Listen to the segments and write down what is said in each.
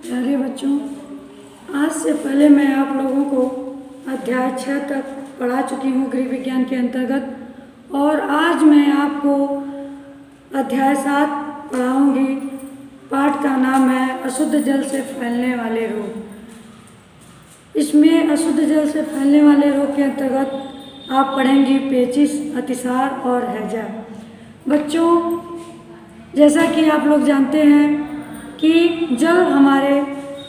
प्यारे बच्चों, आज से पहले मैं आप लोगों को अध्याय 6 तक पढ़ा चुकी हूँ गृह विज्ञान के अंतर्गत, और आज मैं आपको अध्याय 7 पढ़ाऊँगी। पाठ का नाम है अशुद्ध जल से फैलने वाले रोग। इसमें अशुद्ध जल से फैलने वाले रोग के अंतर्गत आप पढ़ेंगी पेचिश, अतिसार और हैजा। बच्चों, जैसा कि आप लोग जानते हैं कि जल हमारे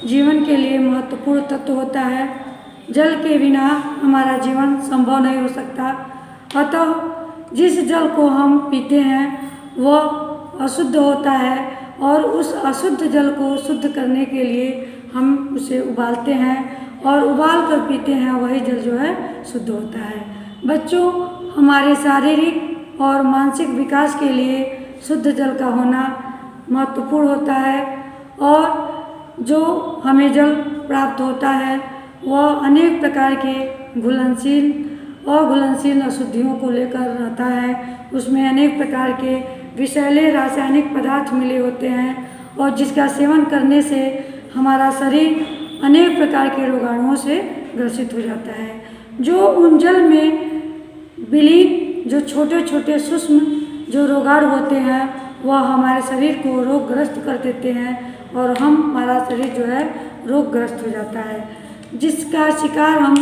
जीवन के लिए महत्वपूर्ण तत्व होता है। जल के बिना हमारा जीवन संभव नहीं हो सकता। अतः जिस जल को हम पीते हैं वह अशुद्ध होता है, और उस अशुद्ध जल को शुद्ध करने के लिए हम उसे उबालते हैं, और उबाल कर पीते हैं। वही जल जो है शुद्ध होता है। बच्चों, हमारे शारीरिक और मानसिक विकास के लिए शुद्ध जल का होना महत्वपूर्ण होता है, और जो हमें जल प्राप्त होता है वह अनेक प्रकार के घुलनशील और घुलनशील अशुद्धियों को लेकर रहता है। उसमें अनेक प्रकार के विषैले रासायनिक पदार्थ मिले होते हैं, और जिसका सेवन करने से हमारा शरीर अनेक प्रकार के रोगाणुओं से ग्रसित हो जाता है। जो उन जल में विलीन जो छोटे छोटे सूक्ष्म जो रोगाणु होते हैं वह हमारे शरीर को रोगग्रस्त कर देते हैं, और हमारा शरीर जो है रोगग्रस्त हो जाता है, जिसका शिकार हम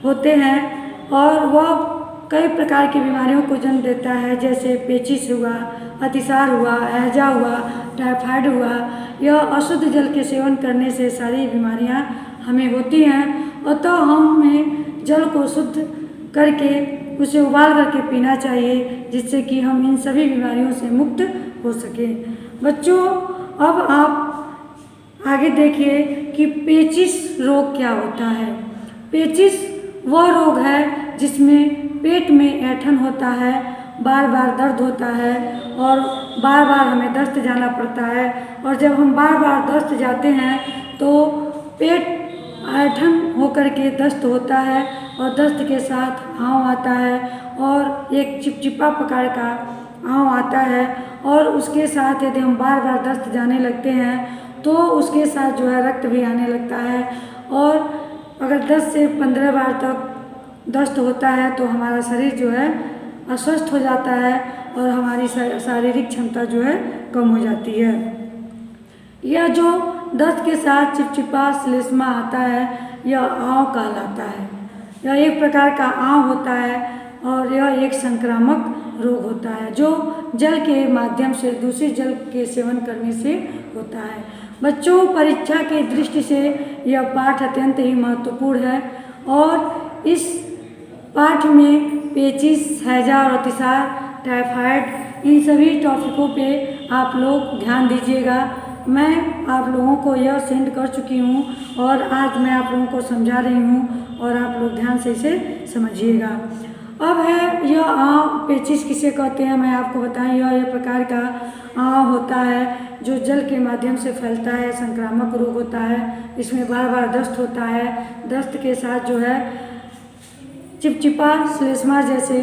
होते हैं, और वह कई प्रकार की बीमारियों को जन्म देता है। जैसे पेचिश हुआ, अतिसार हुआ, हैजा हुआ, टाइफाइड हुआ। यह अशुद्ध जल के सेवन करने से सारी बीमारियां हमें होती हैं। अतः हमें जल को शुद्ध करके उसे उबाल करके पीना चाहिए, जिससे कि हम इन सभी बीमारियों से मुक्त हो सकें। बच्चों, अब आप आगे देखिए कि पेचिश रोग क्या होता है। पेचिश वह रोग है जिसमें पेट में ऐंठन होता है, बार बार दर्द होता है, और बार बार हमें दस्त जाना पड़ता है। और जब हम बार बार दस्त जाते हैं तो पेट ऐंठन होकर के दस्त होता है, और दस्त के साथ आँव आता है, और एक चिपचिपा प्रकार का आँव आता है। और उसके साथ यदि हम बार बार दस्त जाने लगते हैं तो उसके साथ जो है रक्त भी आने लगता है। और अगर 10 से 15 बार तक दस्त होता है तो हमारा शरीर जो है अस्वस्थ हो जाता है, और हमारी शारीरिक क्षमता जो है कम हो जाती है। यह जो दस्त के साथ चिपचिपा श्लेष्मा आता है यह आँव कहलाता है। यह एक प्रकार का आँव होता है, और यह एक संक्रामक रोग होता है जो जल के माध्यम से दूसरे जल के सेवन करने से होता है। बच्चों, परीक्षा की दृष्टि से यह पाठ अत्यंत ही महत्वपूर्ण है, और इस पाठ में पेचिश, हैजा और अतिसार, टाइफाइड, इन सभी टॉपिकों पे आप लोग ध्यान दीजिएगा। मैं आप लोगों को यह सेंड कर चुकी हूँ, और आज मैं आप लोगों को समझा रही हूँ, और आप लोग ध्यान से इसे समझिएगा। अब है यह आँव। पेचिश किसे कहते हैं मैं आपको बताएं। यह एक प्रकार का आँव होता है जो जल के माध्यम से फैलता है, संक्रामक रोग होता है। इसमें बार बार दस्त होता है। दस्त के साथ जो है चिपचिपा श्लेष्मा जैसे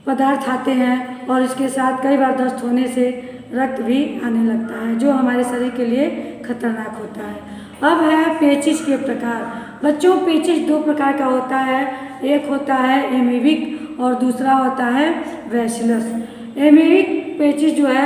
पदार्थ आते हैं, और इसके साथ कई बार दस्त होने से रक्त भी आने लगता है, जो हमारे शरीर के लिए खतरनाक होता है। अब है पेचिश के प्रकार। बच्चों, पेचिश 2 प्रकार का होता है। एक होता है एमीबिक और दूसरा होता है बैसिलस। एमीबिक पेचिश जो है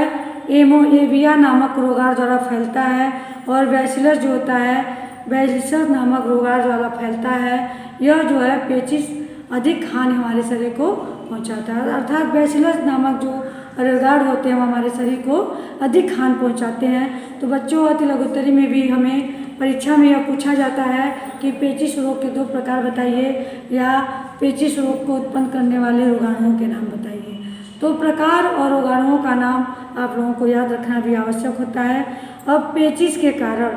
एमोएबिया नामक रोगाणु द्वारा फैलता है, और बैसिलस जो होता है बैसिलस नामक रोगाणु द्वारा फैलता है। यह जो है पेचिश अधिक हानि हमारे शरीर को पहुंचाता है, अर्थात बैसिलस नामक जो रोगाणु होते हैं वो हमारे शरीर को अधिक हानि पहुंचाते हैं। तो बच्चों, अति लघुत्तरी में भी हमें परीक्षा में यह पूछा जाता है कि पेचिश रोग के 2 प्रकार बताइए, या पेचिश रोग को उत्पन्न करने वाले रोगाणुओं के नाम बताइए। तो प्रकार और रोगाणुओं का नाम आप लोगों को याद रखना भी आवश्यक होता है। अब पेचिश के कारण,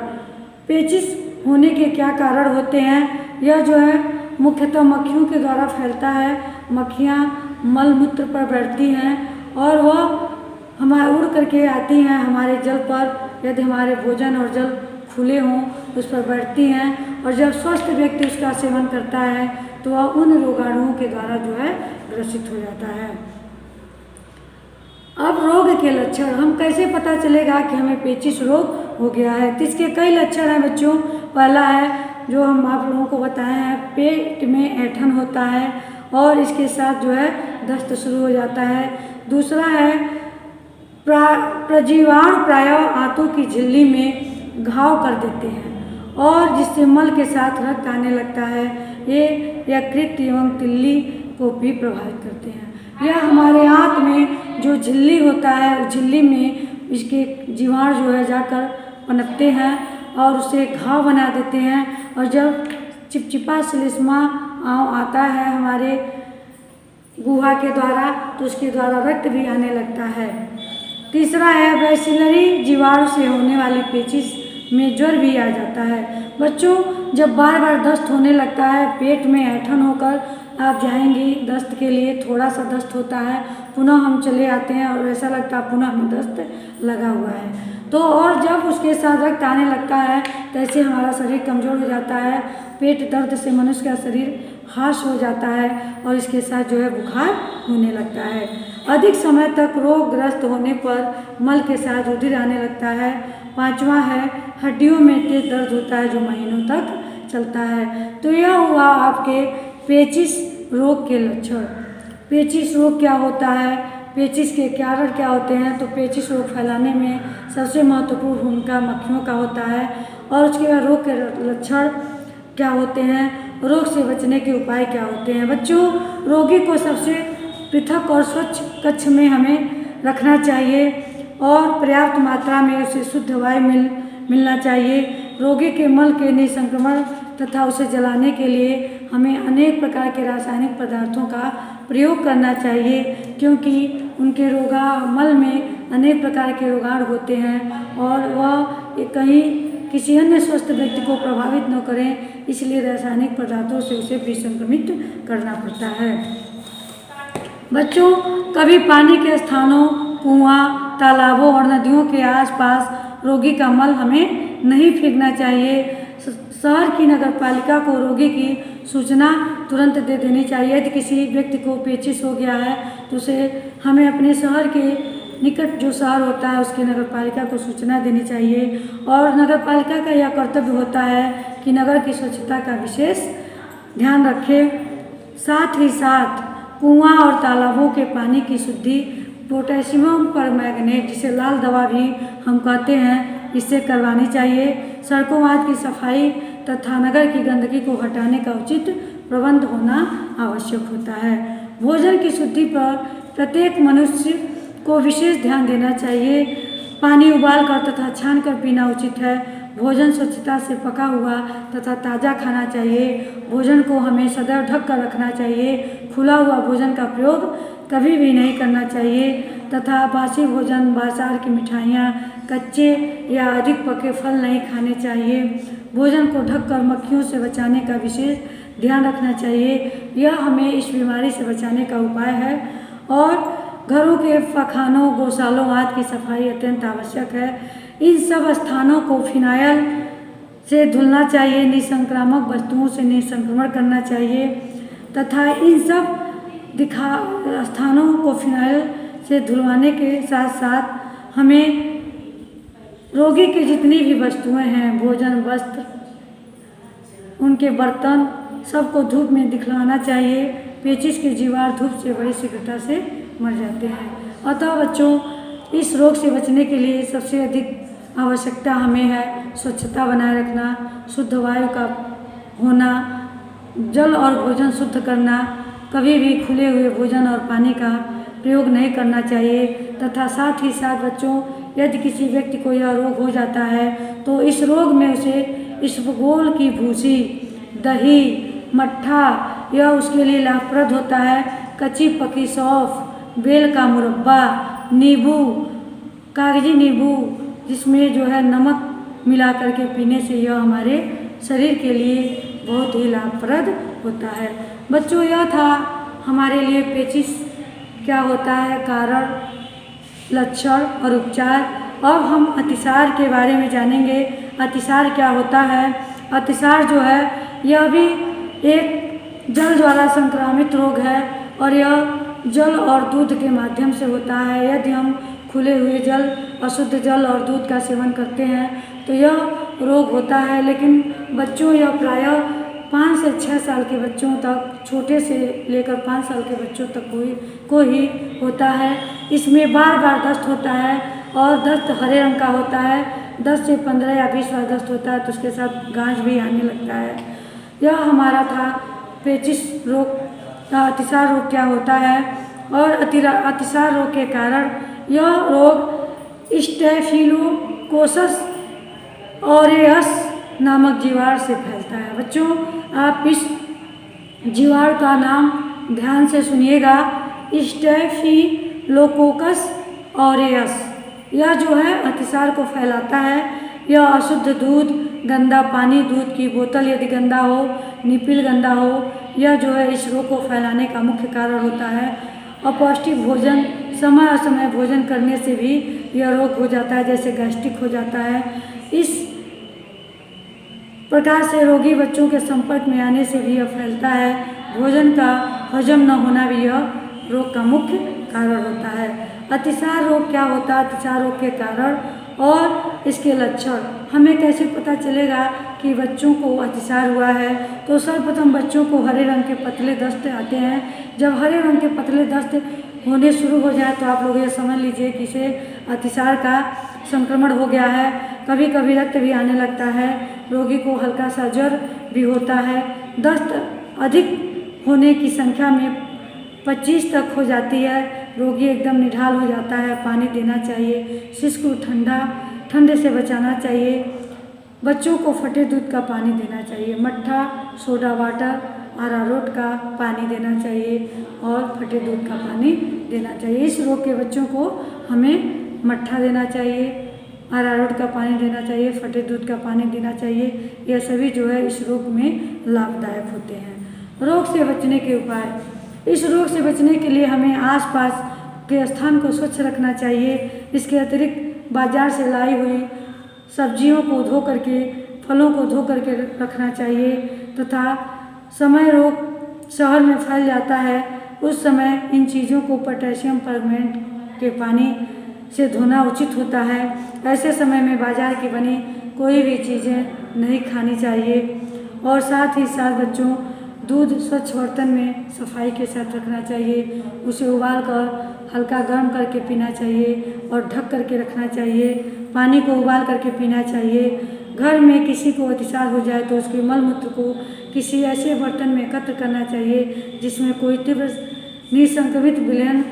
पेचिश होने के क्या कारण होते हैं। यह जो है मुख्यतः मक्खियों के द्वारा फैलता है। मक्खियाँ मल मूत्र पर बैठती हैं, और वह हमारे उड़ करके आती हैं हमारे जल पर। यदि हमारे भोजन और जल खुले हों उस पर बैठती हैं, और जब स्वस्थ व्यक्ति उसका सेवन करता है तो वह उन रोगाणुओं के द्वारा जो है ग्रसित हो जाता है। अब रोग के लक्षण, हम कैसे पता चलेगा कि हमें पेचिश रोग हो गया है। तो इसके कई लक्षण हैं बच्चों। पहला है जो हम आप लोगों को बताए हैं, पेट में ऐंठन होता है और इसके साथ जो है दस्त शुरू हो जाता है। दूसरा है प्रजीवाणु प्रायः आंतों की झिल्ली में घाव कर देते हैं और जिससे मल के साथ रक्त आने लगता है। ये यकृत एवं तिल्ली को भी प्रभावित करते हैं। यह हमारे आंत में जो झिल्ली होता है उस झिल्ली में इसके जीवाणु जो है जाकर पनपते हैं और उसे घाव बना देते हैं और जब चिपचिपा श्लेष्मा आता है हमारे गुहा के द्वारा तो उसके द्वारा रक्त भी आने लगता है। तीसरा है बैसिलरी जीवाणु से होने वाली पेचिश में ज्वर भी आ जाता है। बच्चों जब बार बार दस्त होने लगता है, पेट में ऐंठन होकर आप जाएंगी दस्त के लिए, थोड़ा सा दस्त होता है, पुनः हम चले आते हैं और ऐसा लगता है पुनः हमें दस्त लगा हुआ है। तो और जब उसके साथ रक्त आने लगता है तो ऐसे हमारा शरीर कमज़ोर हो जाता है, पेट दर्द से मनुष्य का शरीर हाश हो जाता है और इसके साथ जो है बुखार होने लगता है। अधिक समय तक रोगग्रस्त होने पर मल के साथ रुधिर आने लगता है। पांचवा है हड्डियों में तेज दर्द होता है जो महीनों तक चलता है। तो यह हुआ आपके पेचिश रोग के लक्षण। पेचिश रोग क्या होता है, पेचिश के कारण क्या होते हैं। तो पेचिश रोग फैलाने में सबसे महत्वपूर्ण भूमिका मक्खियों का होता है। और उसके बाद रोग के लक्षण क्या होते हैं, रोग से बचने के उपाय क्या होते हैं। बच्चों रोगी को सबसे पृथक और स्वच्छ कक्ष में हमें रखना चाहिए और पर्याप्त मात्रा में उसे शुद्ध वायु मिलना चाहिए। रोगी के मल के निसंक्रमण तथा उसे जलाने के लिए हमें अनेक प्रकार के रासायनिक पदार्थों का प्रयोग करना चाहिए, क्योंकि उनके मल में अनेक प्रकार के रोगाणु होते हैं और वह कहीं किसी अन्य स्वस्थ व्यक्ति को प्रभावित न करें, इसलिए रासायनिक पदार्थों से उसे विसंक्रमित करना पड़ता है। बच्चों कभी पानी के स्थानों, कुआं, तालाबों और नदियों के आसपास रोगी का मल हमें नहीं फेंकना चाहिए। शहर की नगरपालिका को रोगी की सूचना तुरंत दे देनी चाहिए। यदि किसी व्यक्ति को पेचिश हो गया है तो उसे हमें अपने शहर के निकट जो शहर होता है उसकी नगरपालिका को सूचना देनी चाहिए और नगरपालिका का यह कर्तव्य होता है कि नगर की स्वच्छता का विशेष ध्यान रखे। साथ ही साथ कुआं और तालाबों के पानी की शुद्धि पोटेशियम परमैंगनेट, जिसे लाल दवा भी हम कहते हैं, इससे करवानी चाहिए। सड़कों आदि की सफाई तथा नगर की गंदगी को हटाने का उचित प्रबंध होना आवश्यक होता है। भोजन की शुद्धि पर प्रत्येक मनुष्य को विशेष ध्यान देना चाहिए। पानी उबालकर तथा छानकर पीना उचित है। भोजन स्वच्छता से पका हुआ तथा ताज़ा खाना चाहिए। भोजन को हमें सदैव ढक कर रखना चाहिए। खुला हुआ भोजन का प्रयोग कभी भी नहीं करना चाहिए तथा बासी भोजन, बाजार की मिठाइयाँ, कच्चे या अधिक पके फल नहीं खाने चाहिए। भोजन को ढककर मक्खियों से बचाने का विशेष ध्यान रखना चाहिए। यह हमें इस बीमारी से बचाने का उपाय है। और घरों के पखानों, गौशालों आदि की सफाई अत्यंत आवश्यक है। इन सब स्थानों को फिनाइल से धुलना चाहिए, निसंक्रामक वस्तुओं से निसंक्रमण करना चाहिए तथा इन सब स्थानों को फिनाइल से धुलवाने के साथ साथ हमें रोगी की जितनी भी वस्तुएं हैं, भोजन, वस्त्र, उनके बर्तन, सबको धूप में दिखलाना चाहिए। पेचिश के जीवाणु धूप से बड़ी शीघ्रता से मर जाते हैं। अतः बच्चों इस रोग से बचने के लिए सबसे अधिक आवश्यकता हमें है स्वच्छता बनाए रखना, शुद्ध वायु का होना, जल और भोजन शुद्ध करना, कभी भी खुले हुए भोजन और पानी का प्रयोग नहीं करना चाहिए तथा साथ ही साथ बच्चों यदि किसी व्यक्ति को यह रोग हो जाता है तो इस रोग में उसे इसबगोल की भूसी, दही, मट्ठा यह उसके लिए लाभप्रद होता है। कच्ची पकी सौंफ, बेल का मुरब्बा, नींबू, कागजी नींबू जिसमें जो है नमक मिला करके पीने से यह हमारे शरीर के लिए बहुत ही लाभप्रद होता है। बच्चों यह था हमारे लिए पेचिश क्या होता है, कारण, लक्षण और उपचार। अब हम अतिसार के बारे में जानेंगे। अतिसार क्या होता है। अतिसार जो है यह भी एक जल द्वारा संक्रामित रोग है और यह जल और दूध के माध्यम से होता है। यदि हम खुले हुए जल, अशुद्ध जल और दूध का सेवन करते हैं तो यह रोग होता है। लेकिन बच्चों या प्रायः 5 से 6 साल के बच्चों तक, छोटे से लेकर 5 साल के बच्चों तक को ही होता है। इसमें बार बार दस्त होता है और दस्त हरे रंग का होता है। 10 से 15 या 20 बार दस्त होता है तो उसके साथ गांठ भी आने लगता है। यह हमारा था पेचिश रोग। अतिसार रोग क्या होता है और अतिसार रोग के कारण यह रोग स्टेफिलोकोकस ऑरियस नामक जीवाणु से फैलता है। बच्चों, आप इस जीवाणु का नाम ध्यान से सुनिएगा, स्टेफिलोकोकस ऑरियस। यह जो है अतिसार को फैलाता है। यह अशुद्ध दूध, गंदा पानी, दूध की बोतल यदि गंदा हो, निपिल गंदा हो, यह जो है इस रोग को फैलाने का मुख्य कारण होता है। अपौष्टिक भोजन, समय असमय भोजन करने से भी यह रोग हो जाता है, जैसे गैस्ट्रिक हो जाता है। इस प्रकार से रोगी बच्चों के संपर्क में आने से भी यह फैलता है। भोजन का हजम न होना भी यह रोग का मुख्य कारण होता है। अतिसार रोग क्या होता है? अतिसार रोग के कारण और इसके लक्षण हमें कैसे पता चलेगा कि बच्चों को अतिसार हुआ है? तो सर्वप्रथम बच्चों को हरे रंग के पतले दस्त आते हैं। जब हरे रंग के पतले दस्त होने शुरू हो जाए तो आप लोग ये समझ लीजिए कि इसे अतिसार का संक्रमण हो गया है। कभी कभी रक्त भी आने लगता है। रोगी को हल्का सा ज्वर भी होता है। दस्त अधिक होने की संख्या में 25 तक हो जाती है। रोगी एकदम निढाल हो जाता है। पानी देना चाहिए। शिशु को ठंडे से बचाना चाहिए। बच्चों को फटे दूध का पानी देना चाहिए। मट्ठा, सोडा वाटर, अरारोट का पानी देना चाहिए और फटे दूध का पानी देना चाहिए। इस रोग के बच्चों को हमें मट्ठा देना चाहिए, अरारोट का पानी देना चाहिए, फटे दूध का पानी देना चाहिए। यह सभी जो है इस रोग में लाभदायक होते हैं। रोग से बचने के उपाय। इस रोग से बचने के लिए हमें आसपास के स्थान को स्वच्छ रखना चाहिए। इसके अतिरिक्त बाजार से लाई हुई सब्जियों को धो करके, फलों को धो करके रखना चाहिए तथा समय रोग शहर में फैल जाता है उस समय इन चीज़ों को पोटेशियम परमेंट के पानी से धोना उचित होता है। ऐसे समय में बाजार की बनी कोई भी चीज़ें नहीं खानी चाहिए और साथ ही साथ बच्चों, दूध स्वच्छ बर्तन में सफाई के साथ रखना चाहिए। उसे उबाल कर हल्का गर्म करके पीना चाहिए और ढक करके रखना चाहिए। पानी को उबाल करके पीना चाहिए। घर में किसी को अतिसार हो जाए तो उसके मल मूत्र को किसी ऐसे बर्तन में एकत्र करना चाहिए जिसमें कोई तीव्र निसंक्रमित विलयन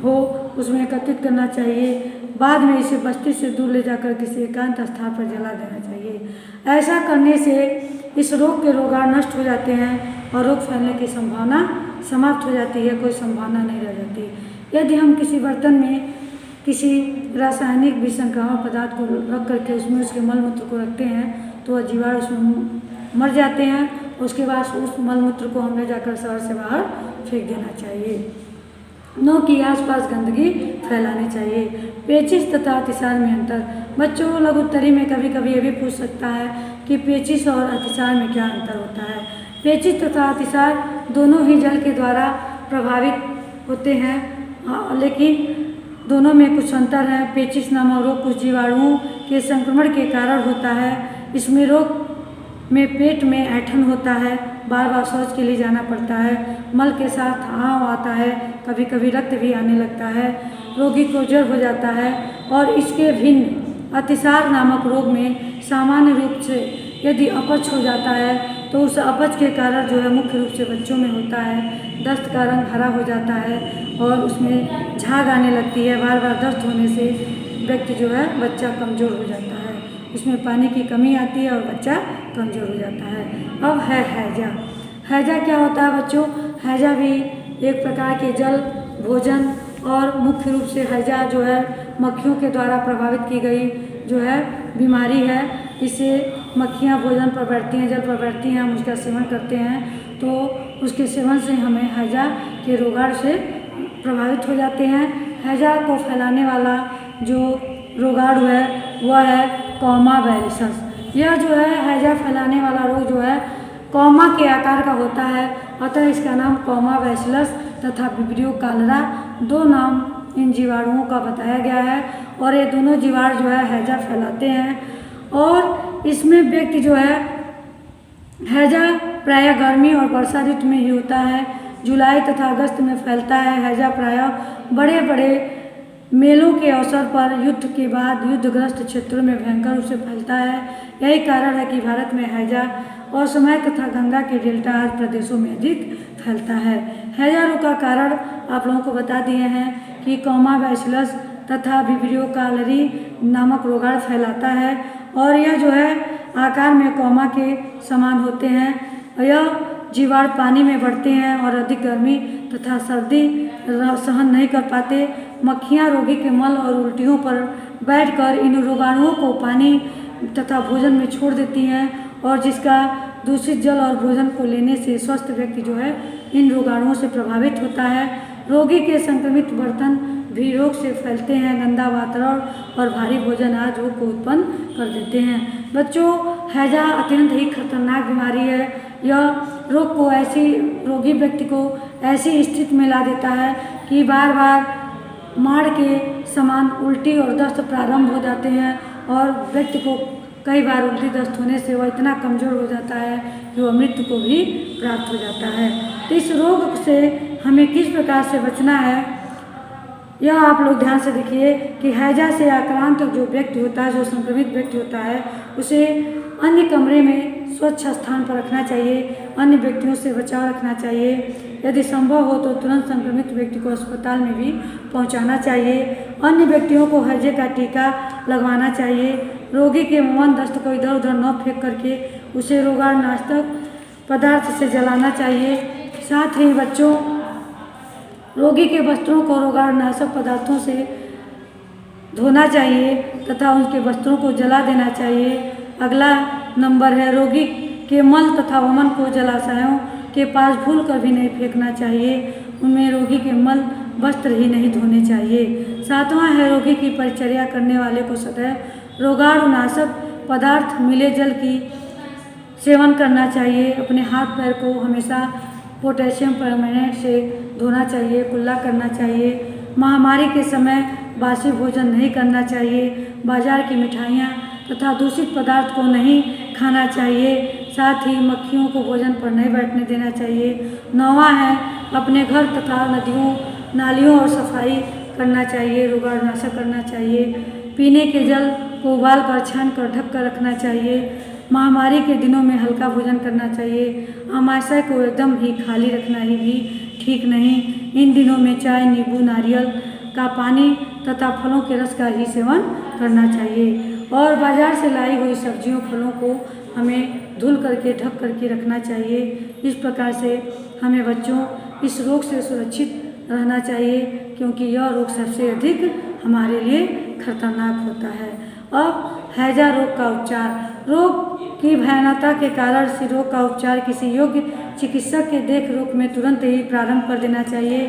हो, उसमें एकत्रित करना चाहिए। बाद में इसे बस्ती से दूर ले जाकर किसी एकांत स्थान पर जला देना चाहिए। ऐसा करने से इस रोग के रोगाणु नष्ट हो जाते हैं और रोग फैलने की संभावना समाप्त हो जाती है, कोई संभावना नहीं रह जाती। यदि हम किसी बर्तन में किसी रासायनिक विसंक्रामक पदार्थ को रख करके उसमें उसके मल मूत्र को रखते हैं तो वह जीवाणु उसमें मर जाते हैं। उसके बाद उस मल मूत्र को हमें जाकर शहर से बाहर फेंक देना चाहिए। नौ की आसपास गंदगी फैलानी चाहिए। पेचिश तथा अतिसार में अंतर। बच्चों, लघुत्तरी में कभी कभी ये भी पूछ सकता है कि पेचिश और अतिसार में क्या अंतर होता है। पेचिश तथा अतिसार दोनों ही जल के द्वारा प्रभावित होते हैं, लेकिन दोनों में कुछ अंतर है। पेचिश नामक रोग कुछ जीवाणुओं के संक्रमण के कारण होता है। इसमें रोग में पेट में ऐंठन होता है, बार बार शौच के लिए जाना पड़ता है, मल के साथ आंव आता है, कभी कभी रक्त भी आने लगता है, रोगी को ज्वर हो जाता है। और इसके भिन्न अतिसार नामक रोग में सामान्य रूप से यदि अपच हो जाता है तो उस अपच के कारण जो है मुख्य रूप से बच्चों में होता है। दस्त का रंग हरा हो जाता है और उसमें झाग आने लगती है। बार बार दस्त होने से व्यक्ति जो है बच्चा कमज़ोर हो जाता है, उसमें पानी की कमी आती है और बच्चा कमज़ोर हो जाता है। अब है हैजा। हैजा क्या होता है बच्चों? हैजा भी एक प्रकार के जल, भोजन और मुख्य रूप से हैजा जो है मक्खियों के द्वारा प्रभावित की गई जो है बीमारी है। इसे मक्खियाँ भोजन पर बैठती हैं, जल पर बैठती हैं, हम उसका सेवन करते हैं तो उसके सेवन से हमें हैजा के रोगाणु से प्रभावित हो जाते हैं। हैजा को फैलाने वाला जो रोगाणु है वह है कॉमा बैलिसस। यह जो है हैजा फैलाने वाला रोग जो है कॉमा के आकार का होता है, अतः इसका नाम कॉमा बैसिलस तथा विब्रियो कॉलरा 2 नाम इन जीवाणुओं का बताया गया है। और ये दोनों जीवाणु जो है हैजा फैलाते हैं। और इसमें व्यक्ति जो है हैजा प्रायः गर्मी और वर्षा ऋतु में ही होता है। जुलाई तथा अगस्त में फैलता है। हैजा प्रायः बड़े बड़े मेलों के अवसर पर युद्ध के बाद युद्धग्रस्त क्षेत्रों में भयंकर रूप से फैलता है। यही कारण है कि भारत में हैजा असमय तथा गंगा के डेल्टा आदि प्रदेशों में अधिक फैलता है। हैजा रोग का कारण आप लोगों को बता दिए हैं कि कॉमा बैसिलस तथा विब्रियो कॉलरी नामक रोगाणु फैलाता है। और यह जो है आकार में कॉमा के समान होते हैं। यह जीवाणु पानी में बढ़ते हैं और अधिक गर्मी तथा सर्दी सहन नहीं कर पाते। मक्खियाँ रोगी के मल और उल्टियों पर बैठकर इन रोगाणुओं को पानी तथा भोजन में छोड़ देती हैं और जिसका दूषित जल और भोजन को लेने से स्वस्थ व्यक्ति जो है इन रोगाणुओं से प्रभावित होता है। रोगी के संक्रमित बर्तन भी रोग से फैलते हैं। गंदा वातावरण और भारी भोजन आदि रोग को उत्पन्न कर देते हैं। बच्चों, हैजा अत्यंत ही खतरनाक बीमारी है। यह रोग को रोगी व्यक्ति को ऐसी स्थिति में ला देता है कि बार बार माड़ के समान उल्टी और दस्त प्रारंभ हो जाते हैं और व्यक्ति को कई बार उल्टी दस्त होने से वह इतना कमज़ोर हो जाता है कि वह मृत्यु को भी प्राप्त हो जाता है। तो इस रोग से हमें किस प्रकार से बचना है, यह आप लोग ध्यान से देखिए कि हैजा से आक्रांत जो व्यक्ति होता है, जो संक्रमित व्यक्ति होता है, उसे अन्य कमरे में स्वच्छ स्थान पर रखना चाहिए। अन्य व्यक्तियों से बचाव रखना चाहिए। यदि संभव हो तो तुरंत संक्रमित व्यक्ति को अस्पताल में भी पहुंचाना चाहिए। अन्य व्यक्तियों को हैजे का टीका लगवाना चाहिए। रोगी के मुंह दस्त को इधर उधर न फेंक करके उसे रोगाणुनाशक पदार्थ से जलाना चाहिए। साथ ही बच्चों, रोगी के वस्त्रों को रोगाणुनाशक पदार्थों से धोना चाहिए तथा उनके वस्त्रों को जला देना चाहिए। अगला नंबर है, रोगी के मल तथा वमन को जलाशयों के पास भूल कर भी नहीं फेंकना चाहिए। उनमें रोगी के मल वस्त्र ही नहीं धोने चाहिए। 7वां है, रोगी की परिचर्या करने वाले को सदैव रोगाणुनाशक पदार्थ मिले जल की सेवन करना चाहिए। अपने हाथ पैर को हमेशा पोटेशियम परमैंगनेट से धोना चाहिए, कुल्ला करना चाहिए। महामारी के समय बासी भोजन नहीं करना चाहिए। बाजार की मिठाइयाँ तथा दूषित पदार्थ को नहीं खाना चाहिए। साथ ही मक्खियों को भोजन पर नहीं बैठने देना चाहिए। 9वां है, अपने घर तथा नदियों नालियों और सफाई करना चाहिए, रोगाणुनाशक करना चाहिए। पीने के जल को उबाल कर छान कर ढक कर रखना चाहिए। महामारी के दिनों में हल्का भोजन करना चाहिए। आमाशय को एकदम ही खाली रखना ही भी ठीक नहीं। इन दिनों में चाय, नींबू, नारियल का पानी तथा फलों के रस का ही सेवन करना चाहिए। और बाजार से लाई हुई सब्जियों फलों को हमें धुल करके ढक करके रखना चाहिए। इस प्रकार से हमें बच्चों इस रोग से सुरक्षित रहना चाहिए, क्योंकि यह रोग सबसे अधिक हमारे लिए खतरनाक होता है। अब हैजा रोग का उपचार। रोग की भयानकता के कारण इस रोग का उपचार किसी योग्य चिकित्सक के देख रेख में तुरंत ही प्रारंभ कर देना चाहिए।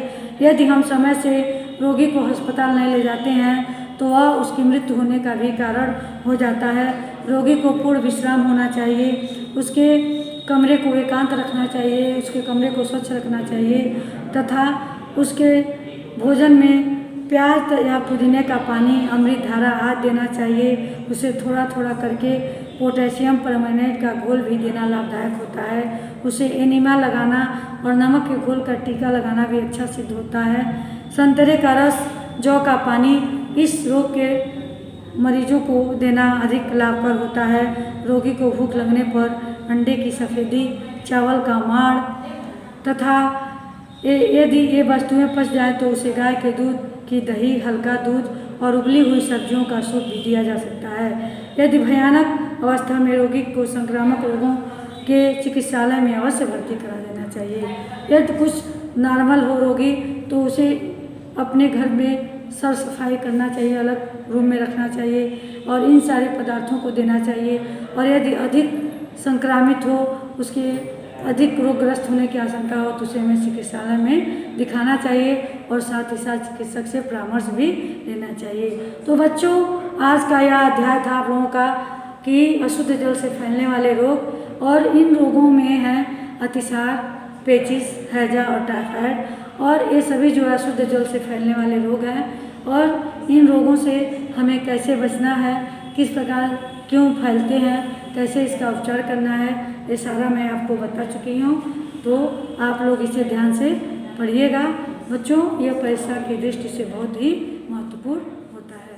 यदि हम समय से रोगी को अस्पताल नहीं ले जाते हैं तो वह उसकी मृत्यु होने का भी कारण हो जाता है। रोगी को पूर्ण विश्राम होना चाहिए। उसके कमरे को एकांत रखना चाहिए। उसके कमरे को स्वच्छ रखना चाहिए तथा उसके भोजन में प्याज या पुदीने का पानी, अमृत धारा आदि देना चाहिए। उसे थोड़ा थोड़ा करके पोटेशियम परमैंगनेट का घोल भी देना लाभदायक होता है। उसे एनिमा लगाना और नमक के घोल का टीका लगाना भी अच्छा सिद्ध होता है। संतरे का रस, जौ का पानी इस रोग के मरीजों को देना अधिक लाभकर होता है। रोगी को भूख लगने पर अंडे की सफ़ेदी, चावल का माड़ तथा यदि ये वस्तुएं पच जाए तो उसे गाय के दूध की दही, हल्का दूध और उबली हुई सब्जियों का सूप भी दिया जा सकता है। यदि भयानक अवस्था में रोगी को संक्रामक रोगों के चिकित्सालय में अवश्य भर्ती करा देना चाहिए। यदि कुछ नॉर्मल हो रोगी तो उसे अपने घर में सर सफाई करना चाहिए, अलग रूम में रखना चाहिए और इन सारे पदार्थों को देना चाहिए। और यदि अधिक संक्रामित हो, उसके अधिक रोगग्रस्त होने की आशंका हो तो उसे हमें चिकित्सालय में दिखाना चाहिए और साथ ही साथ चिकित्सक से परामर्श भी लेना चाहिए। तो बच्चों, आज का यह अध्याय था आप लोगों का कि अशुद्ध जल से फैलने वाले रोग, और इन रोगों में हैं अतिसार, पेचिस, हैजा और टाइफाइड। और ये सभी जो है अशुद्ध जल से फैलने वाले रोग हैं, और इन रोगों से हमें कैसे बचना है, किस प्रकार क्यों फैलते हैं, कैसे इसका उपचार करना है, ये सारा मैं आपको बता चुकी हूँ। तो आप लोग इसे ध्यान से पढ़िएगा बच्चों, यह परीक्षा की दृष्टि से बहुत ही महत्वपूर्ण होता है।